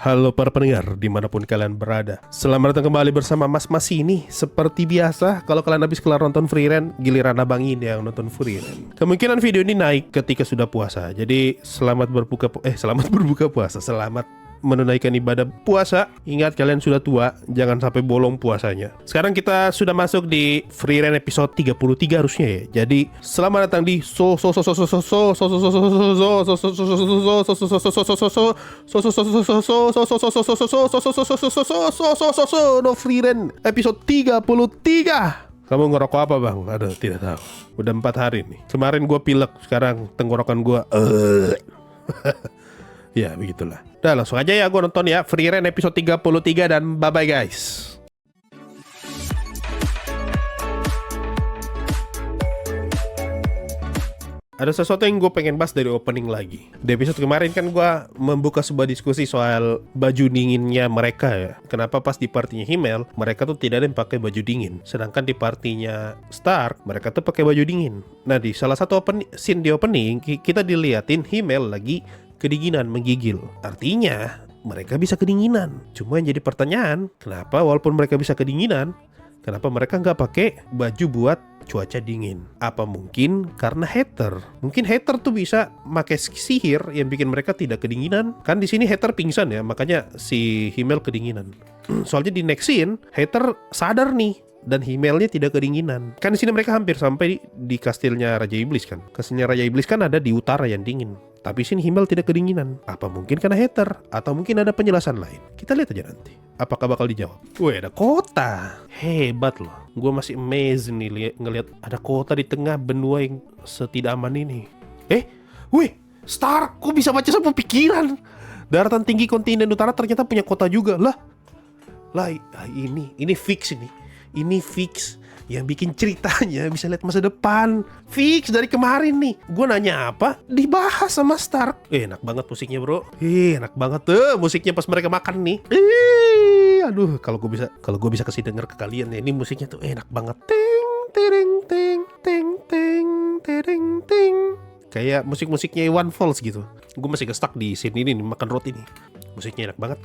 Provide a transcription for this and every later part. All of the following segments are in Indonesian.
Halo para pendengar, dimanapun kalian berada. Selamat datang kembali bersama Mas ini. Seperti biasa, kalau kalian habis kelar nonton Free Rent, giliran abang ini yang nonton Free Rent. Kemungkinan video ini naik ketika sudah puasa. Jadi selamat berbuka puasa. Selamat menunaikan ibadah puasa. Ingat kalian sudah tua, jangan sampai bolong puasanya. Sekarang kita sudah masuk di Free Rent episode 33 harusnya ya. Jadi selamat datang di No Free Rent episode 33. Kamu ngerokok apa bang? Aduh tidak tahu. Udah 4 hari nih. Kemarin gue pilek, sekarang tenggorokan gue ya begitulah. Udah langsung aja ya gue nonton ya Free Rent episode 33 dan bye bye guys. Ada sesuatu yang gue pengen bahas dari opening lagi. Di episode kemarin kan gue membuka sebuah diskusi soal baju dinginnya mereka ya. Kenapa pas di partinya Himmel mereka tuh tidak ada yang pakai baju dingin, sedangkan di partinya Stark mereka tuh pakai baju dingin. Nah di salah satu scene di opening kita diliatin Himmel lagi kedinginan, menggigil. Artinya mereka bisa kedinginan. Cuma yang jadi pertanyaan, kenapa walaupun mereka bisa kedinginan, kenapa mereka nggak pakai baju buat cuaca dingin? Apa mungkin karena hater? Mungkin hater tuh bisa pakai sihir yang bikin mereka tidak kedinginan. Kan di sini hater pingsan ya, makanya si Himmel kedinginan. Soalnya di next scene hater sadar nih dan Himmelnya tidak kedinginan. Kan di sini mereka hampir sampai di kastilnya Raja Iblis kan. Kastilnya Raja Iblis kan ada di utara yang dingin. Tapi sini Himmel tidak kedinginan. Apa mungkin karena hater? Atau mungkin ada penjelasan lain? Kita lihat aja nanti. Apakah bakal dijawab? Wih, ada kota. Hebat loh. Gue masih amazed nih ngelihat ada kota di tengah benua yang setidak aman ini. Wih, Stark, kok bisa baca semua pikiran? Daratan tinggi kontinen utara ternyata punya kota juga. Lah, ini fix ini. Ini fix. Yang bikin ceritanya bisa lihat masa depan. Fix dari kemarin nih. Gue nanya apa, dibahas sama Stark. Enak banget musiknya bro. Enak banget tuh musiknya pas mereka makan nih. Aduh, kalau gue bisa kasih denger ke kalian ya, ini musiknya tuh enak banget. Ting tereng ting ting ting tereng ting. Kayak musik-musiknya One Falls gitu. Gue masih stuck di scene ini nih, makan roti nih. Musiknya enak banget.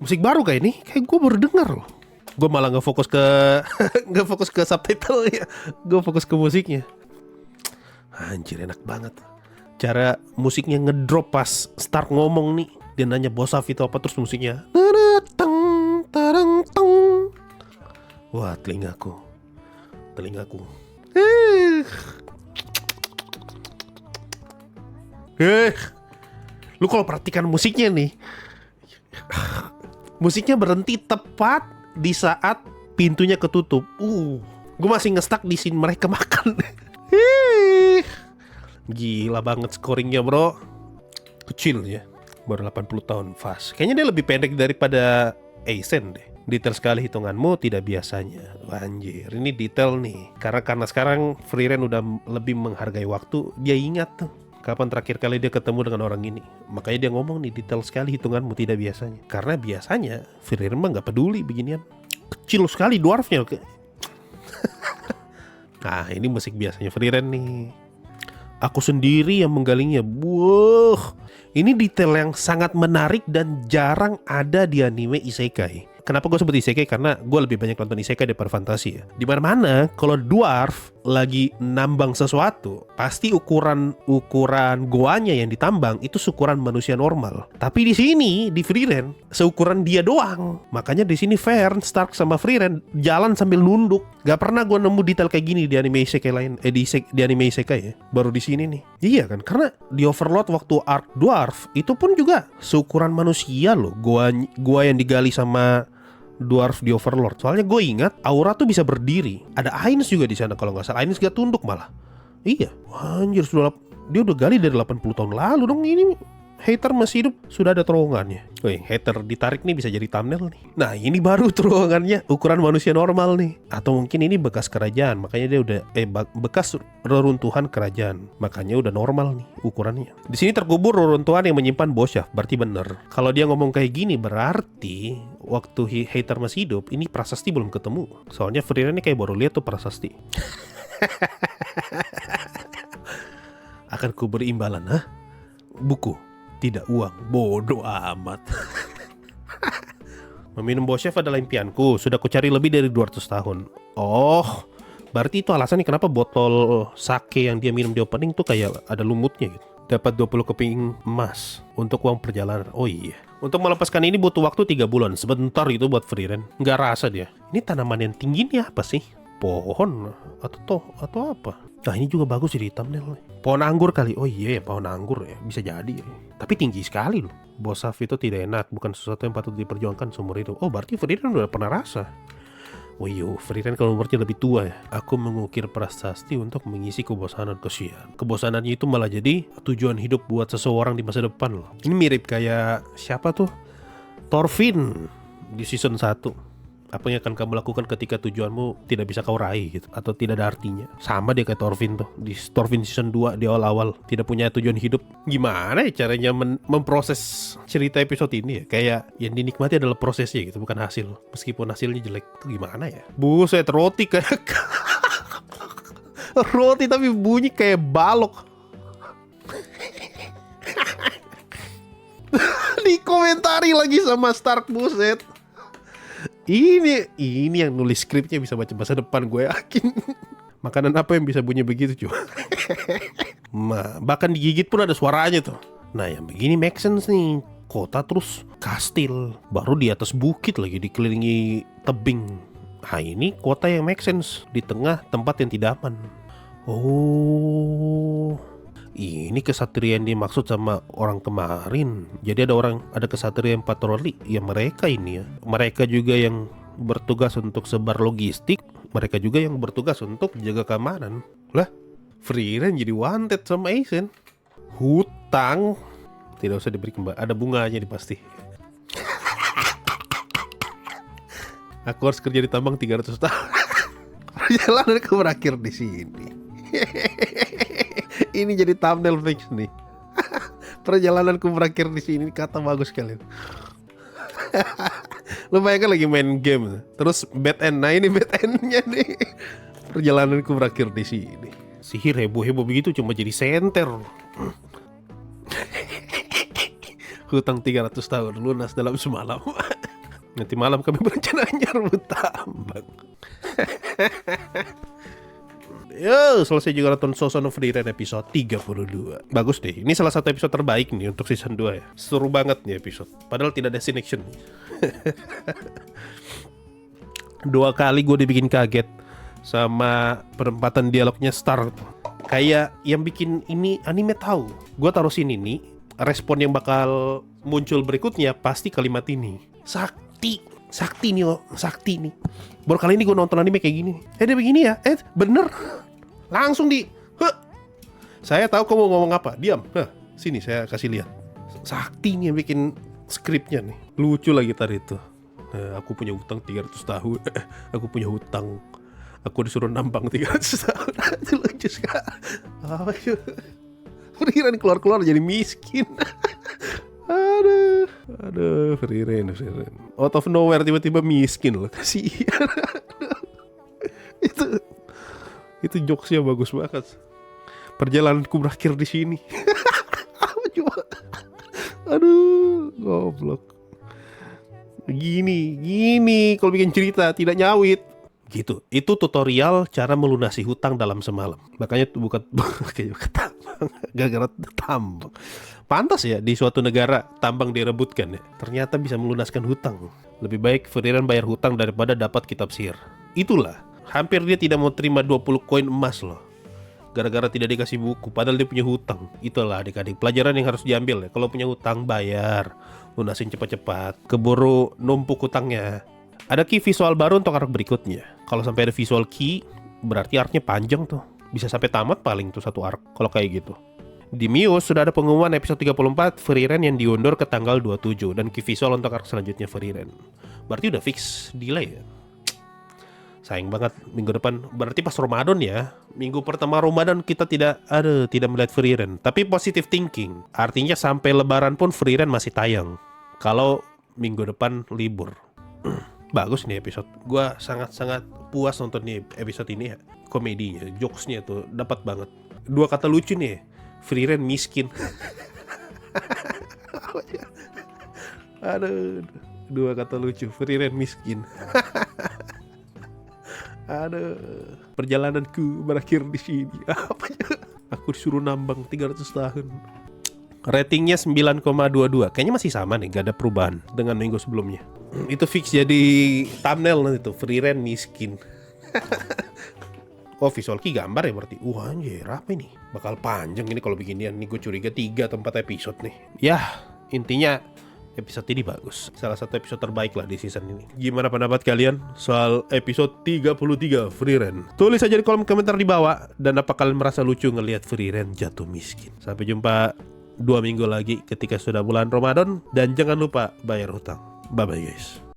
Musik baru kayak ini, kayak gue baru denger loh. Gue malah nggak fokus ke subtitle ya, gue fokus ke musiknya. Anjir enak banget. Cara musiknya ngedrop pas Stark ngomong nih, dia nanya bosaf itu apa, terus musiknya wah telingaku. Lu kalau perhatikan musiknya nih, musiknya berhenti tepat di saat pintunya ketutup. Gue masih ngestak di scene mereka makan. Gila banget scoringnya bro. Kecil ya, baru 80 tahun fast. Kayaknya dia lebih pendek daripada Aizen deh. Detail sekali hitunganmu tidak biasanya. Anjir, ini detail nih. Karena sekarang Free Rent udah lebih menghargai waktu. Dia ingat tuh kapan terakhir kali dia ketemu dengan orang ini. Makanya dia ngomong nih, detail sekali hitunganmu tidak biasanya. Karena biasanya Free Rent mah gak peduli beginian. Kecil sekali dwarfnya. Nah ini musik biasanya Free Rent nih. Aku sendiri yang menggalinya. Wah, ini detail yang sangat menarik dan jarang ada di anime isekai. Kenapa gue sebut isekai? Karena gue lebih banyak nonton isekai daripada fantasi ya. Dimana-mana kalau dwarf lagi nambang sesuatu, pasti ukuran goanya yang ditambang itu seukuran manusia normal. Tapi di sini di Free Rent seukuran dia doang. Makanya di sini Fern, Stark sama Free Rent jalan sambil nunduk. Gak pernah gue nemu detail kayak gini di anime isekai lain. Di anime isekai ya. Baru di sini nih. Iya kan? Karena di Overlord waktu arc dwarf itu pun juga seukuran manusia loh. Gua yang digali sama dwarf di Overlord. Soalnya gue ingat Aura tuh bisa berdiri. Ada Ainz juga di sana kalau nggak salah. Ainz gak tunduk malah. Iya. Anjir, dia udah gali dari 80 tahun lalu dong. Ini hater masih hidup, sudah ada terowongannya. Wih, hater ditarik nih bisa jadi thumbnail nih. Nah ini baru terowongannya ukuran manusia normal nih. Atau mungkin ini bekas kerajaan, makanya dia udah bekas reruntuhan kerajaan, makanya udah normal nih ukurannya. Di sini terkubur reruntuhan yang menyimpan bosya. Berarti bener. Kalau dia ngomong kayak gini berarti waktu hater masih hidup, ini prasasti belum ketemu. Soalnya Free Rent ini kayak baru lihat tuh prasasti. Akan ku beri imbalan, buku. tidak uang. Bodoh amat. Meminum Boshev adalah impianku. Sudah kucari lebih dari 200 tahun. Oh, berarti itu alasannya kenapa botol sake yang dia minum di opening tuh kayak ada lumutnya gitu. Dapat 20 keping emas untuk uang perjalanan. Oh iya. Untuk melepaskan ini butuh waktu 3 bulan. Sebentar itu buat freerun. Nggak rasa dia. Ini tanaman yang tinggi nih apa sih? Pohon atau apa? Nah ini juga bagus sih di thumbnail. Pohon anggur kali. Oh iya ya, pohon anggur ya. Bisa jadi ya. Tapi tinggi sekali loh. Bosaf itu tidak enak. Bukan sesuatu yang patut diperjuangkan seumur hidup. Oh berarti freerun udah pernah rasa. Oh iya, freerun kalau umurnya lebih tua ya. Aku mengukir prasasti untuk mengisi kebosanan. Kesian. Kebosanannya itu malah jadi tujuan hidup buat seseorang di masa depan loh. Ini mirip kayak siapa tuh? Thorfinn di season 1. Apa yang akan kamu lakukan ketika tujuanmu tidak bisa kau raih gitu, atau tidak ada artinya. Sama dia kayak Thorfinn tuh. Di Thorfinn season 2 di awal-awal tidak punya tujuan hidup. Gimana ya caranya memproses cerita episode ini ya? Kayak yang dinikmati adalah prosesnya gitu, bukan hasil. Meskipun hasilnya jelek. Itu gimana ya? Buset, roti kayak roti tapi bunyi kayak balok. Dikomentari lagi sama Stark, buset. Ini yang nulis skripnya bisa baca bahasa depan, gue yakin. Makanan apa yang bisa bunyi begitu coba? Bahkan digigit pun ada suaranya tuh. Nah yang begini make sense nih. Kota terus kastil, baru di atas bukit lagi dikelilingi tebing. Nah ini kota yang make sense di tengah tempat yang tidak aman. Oh, ini kesatria yang dimaksud sama orang kemarin. Jadi ada kesatria yang patroli. Ya mereka ini ya. Mereka juga yang bertugas untuk sebar logistik. Mereka juga yang bertugas untuk jaga keamanan. Lah, freerun jadi wanted sama Aizen. Hutang tidak usah diberi kembali. Ada bunganya pasti. Aku harus kerja di tambang 300 tahun. Perjalananku berakhir di sini. Ini jadi thumbnail fix nih. Perjalananku berakhir di sini, kata bagus kalian. Lu bayangkan lagi main game, terus bad end. Nah ini bad endnya nih. Perjalananku berakhir di sini. Sihir heboh-heboh begitu cuma jadi senter. Hutang 300 tahun lunas dalam semalam. Nanti malam kami berencana nyerbu tambang. Yo, selesai juga nonton Season of Freerun episode 32. Bagus deh, ini salah satu episode terbaik nih untuk season 2 ya. Seru banget nih episode, padahal tidak ada scene action. 2 kali gue dibikin kaget sama penempatan dialognya Star. Kayak yang bikin ini anime tahu. Gue taruh sini nih, respon yang bakal muncul berikutnya pasti kalimat ini. Sakti nih. Baru kali ini gue nonton anime kayak gini. Dia begini ya, bener. Langsung saya tahu kamu ngomong apa. Diam. Sini saya kasih lihat. Sakti nih yang bikin skripnya nih. Lucu lagi tadi itu. Aku punya hutang 300 tahun. Aku punya hutang. Aku disuruh nambang 300 tahun. Itu lucu sekali. Freerun keluar jadi miskin. Aduh, freerun. Out of nowhere tiba-tiba miskin loh. Kasihan. Itu jokesnya bagus banget. Perjalananku berakhir di sini. Aduh, goblok. Gini kalau bikin cerita tidak nyawit. Gitu. Itu tutorial cara melunasi hutang dalam semalam. Makanya bukan tambang. Gara-gara tambang. Pantas ya di suatu negara tambang direbutkan ya. Ternyata bisa melunaskan hutang. Lebih baik freerun bayar hutang daripada dapat kitab sihir. Itulah. Hampir dia tidak mau terima 20 koin emas loh. Gara-gara tidak dikasih buku. Padahal dia punya hutang. Itulah adik-adik. Pelajaran yang harus diambil ya. Kalau punya hutang bayar. Lunasin cepat-cepat. Keburu numpuk hutangnya. Ada key visual baru untuk arc berikutnya. Kalau sampai ada visual key, berarti arc-nya panjang tuh. Bisa sampai tamat paling tuh satu arc. Kalau kayak gitu. Di Muse sudah ada pengumuman episode 34 freerun yang diundur ke tanggal 27. Dan key visual untuk arc selanjutnya freerun. Berarti udah fix delay ya. Sayang banget minggu depan. Berarti pas Ramadan ya. Minggu pertama Ramadan kita tidak melihat freerun. Tapi positive thinking. Artinya sampai lebaran pun freerun masih tayang. Kalau minggu depan libur. Bagus nih episode. Gua sangat-sangat puas nonton nih episode ini ya. Komedinya, jokesnya tuh dapat banget. 2 kata lucu nih. Freerun miskin. pokoknya. Aduh, dua kata lucu, Frieren miskin. Aduh, perjalananku berakhir di sini. Apa ya? Aku disuruh nambang 300 tahun. Ratingnya 9,22. Kayaknya masih sama nih, gak ada perubahan dengan minggu sebelumnya. Itu fix jadi thumbnail nanti tuh, Frieren miskin. Oh, visual key gambar ya berarti. Anjir, apa ini? Bakal panjang ini kalau beginian. Nih gue curiga 3 atau 4 episode nih. Ya, intinya episode ini bagus. Salah satu episode terbaik lah di season ini. Gimana pendapat kalian soal episode 33 Frieren? Tulis aja di kolom komentar di bawah. Dan apa kalian merasa lucu ngelihat Frieren jatuh miskin? Sampai jumpa 2 minggu lagi ketika sudah bulan Ramadan. Dan jangan lupa bayar hutang. Bye-bye guys.